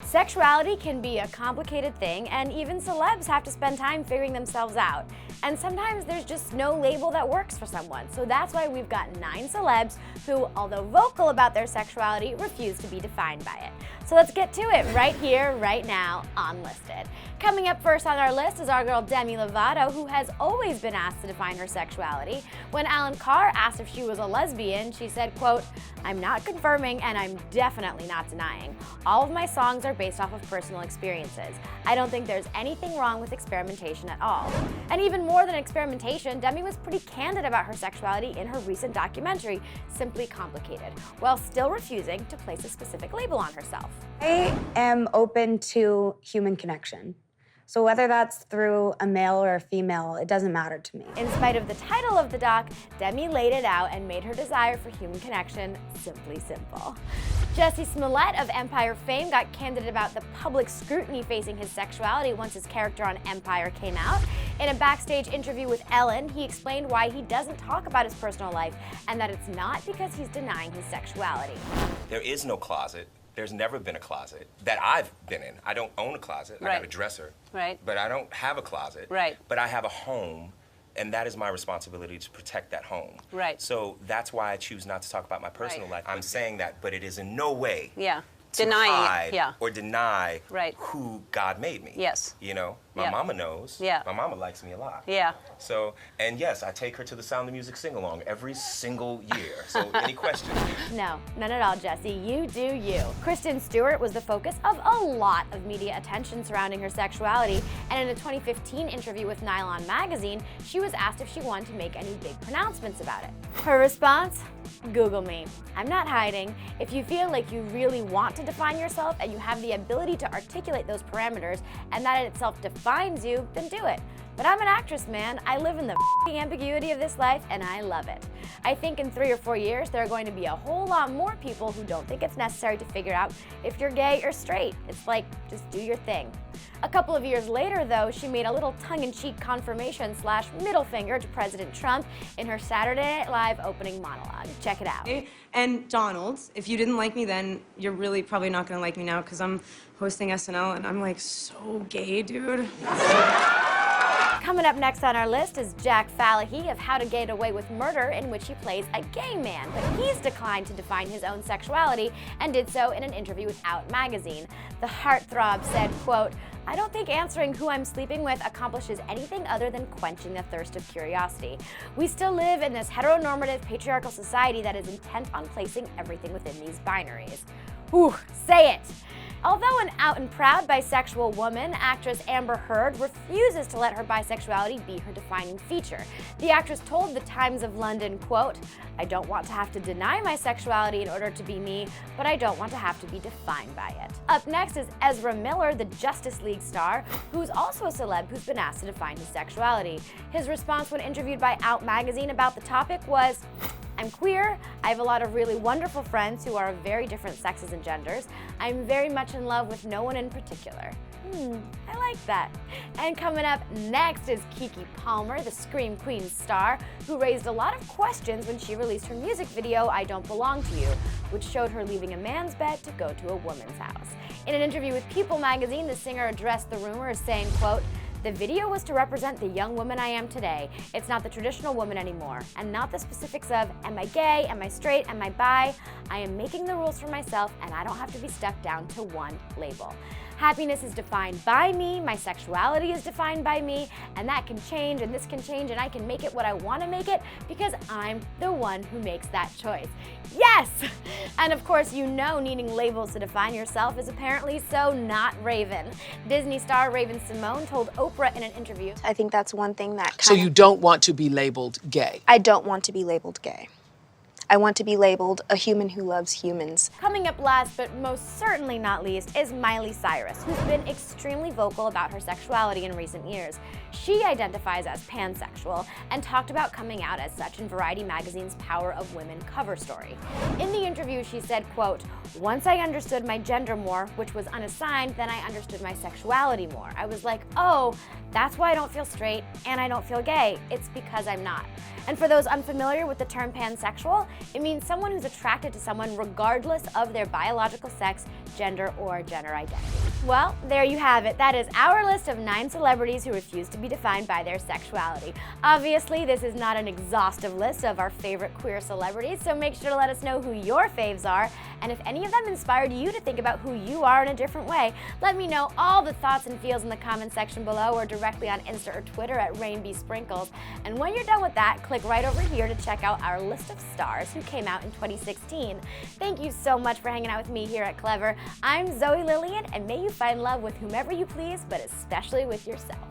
Sexuality can be a complicated thing, and even celebs have to spend time figuring themselves out. And sometimes there's just no label that works for someone. So that's why we've got 9 celebs who, although vocal about their sexuality, refuse to be defined by it. So let's get to it right here, right now, on Listed. Coming up first on our list is our girl Demi Lovato, who has always been asked to define her sexuality. When Alan Carr asked if she was a lesbian, she said, quote, "I'm not confirming and I'm definitely not denying. All of my songs are based off of personal experiences. I don't think there's anything wrong with experimentation at all." And even more than experimentation, Demi was pretty candid about her sexuality in her recent documentary, Simply Complicated, while still refusing to place a specific label on herself. I am open to human connection. So whether that's through a male or a female, it doesn't matter to me. In spite of the title of the doc, Demi laid it out and made her desire for human connection simply simple. Jussie Smollett of Empire fame got candid about the public scrutiny facing his sexuality once his character on Empire came out. In a backstage interview with Ellen, he explained why he doesn't talk about his personal life and that it's not because he's denying his sexuality. There is no closet. There's never been a closet that I've been in. I don't own a closet. Right. I have a dresser. Right. But I don't have a closet. Right. But I have a home, and that is my responsibility to protect that home. Right. So that's why I choose not to talk about my personal Right. life. I'm saying that, but it is in no way to Denying hide it. Yeah. or deny Right. who God made me. Yes. You know, my Yeah. mama knows. Yeah. My mama likes me a lot. Yeah. So, and yes, I take her to the Sound of Music sing-along every single year. So, any questions? No, none at all, Jussie. You do you. Kristen Stewart was the focus of a lot of media attention surrounding her sexuality, and in a 2015 interview with Nylon magazine, she was asked if she wanted to make any big pronouncements about it. Her response? Google me. I'm not hiding. If you feel like you really want to define yourself and you have the ability to articulate those parameters and that in itself defines you, then do it. But I'm an actress, man. I live in the ambiguity of this life and I love it. I think in 3 or 4 years, there are going to be a whole lot more people who don't think it's necessary to figure out if you're gay or straight. It's like, just do your thing. A couple of years later, though, she made a little tongue-in-cheek confirmation / middle finger to President Trump in her Saturday Night Live opening monologue. Check it out. And Donald, if you didn't like me then, you're really probably not gonna like me now because I'm hosting SNL and I'm like so gay, dude. Coming up next on our list is Jack Falahee of How to Get Away with Murder, in which he plays a gay man, but he's declined to define his own sexuality and did so in an interview with Out magazine. The heartthrob said, quote, "I don't think answering who I'm sleeping with accomplishes anything other than quenching the thirst of curiosity. We still live in this heteronormative patriarchal society that is intent on placing everything within these binaries." Whew, say it! Although an out and proud bisexual woman, actress Amber Heard refuses to let her bisexuality be her defining feature. The actress told the Times of London, quote, "I don't want to have to deny my sexuality in order to be me, but I don't want to have to be defined by it." Up next is Ezra Miller, the Justice League star, who's also a celeb who's been asked to define his sexuality. His response when interviewed by Out magazine about the topic was, "I'm queer, I have a lot of really wonderful friends who are of very different sexes and genders. I'm very much in love with no one in particular." I like that. And coming up next is Keke Palmer, the Scream Queen star, who raised a lot of questions when she released her music video, I Don't Belong to You, which showed her leaving a man's bed to go to a woman's house. In an interview with People magazine, the singer addressed the rumors saying, quote, "The video was to represent the young woman I am today. It's not the traditional woman anymore, and not the specifics of, am I gay, am I straight, am I bi? I am making the rules for myself, and I don't have to be stuck down to one label. Happiness is defined by me, my sexuality is defined by me, and that can change, and this can change, and I can make it what I want to make it because I'm the one who makes that choice." Yes! And of course, you know needing labels to define yourself is apparently so not Raven. Disney star Raven-Symoné told Oprah in an interview, I think that's one thing that So you don't want to be labeled gay? I don't want to be labeled gay. I want to be labeled a human who loves humans. Coming up last, but most certainly not least, is Miley Cyrus, who's been extremely vocal about her sexuality in recent years. She identifies as pansexual and talked about coming out as such in Variety magazine's Power of Women cover story. In the interview, she said, quote, "Once I understood my gender more, which was unassigned, then I understood my sexuality more. I was like, oh, that's why I don't feel straight and I don't feel gay. It's because I'm not." And for those unfamiliar with the term pansexual, It means someone who's attracted to someone regardless of their biological sex, gender, or gender identity. Well, there you have it. That is our list of 9 celebrities who refuse to be defined by their sexuality. Obviously, this is not an exhaustive list of our favorite queer celebrities, so make sure to let us know who your faves are, and if any of them inspired you to think about who you are in a different way, let me know all the thoughts and feels in the comment section below or directly on Insta or Twitter at RainBSprinkles. And when you're done with that, click right over here to check out our list of stars who came out in 2016. Thank you so much for hanging out with me here at Clevver. I'm Zoe Lillian, and may you find love with whomever you please, but especially with yourself.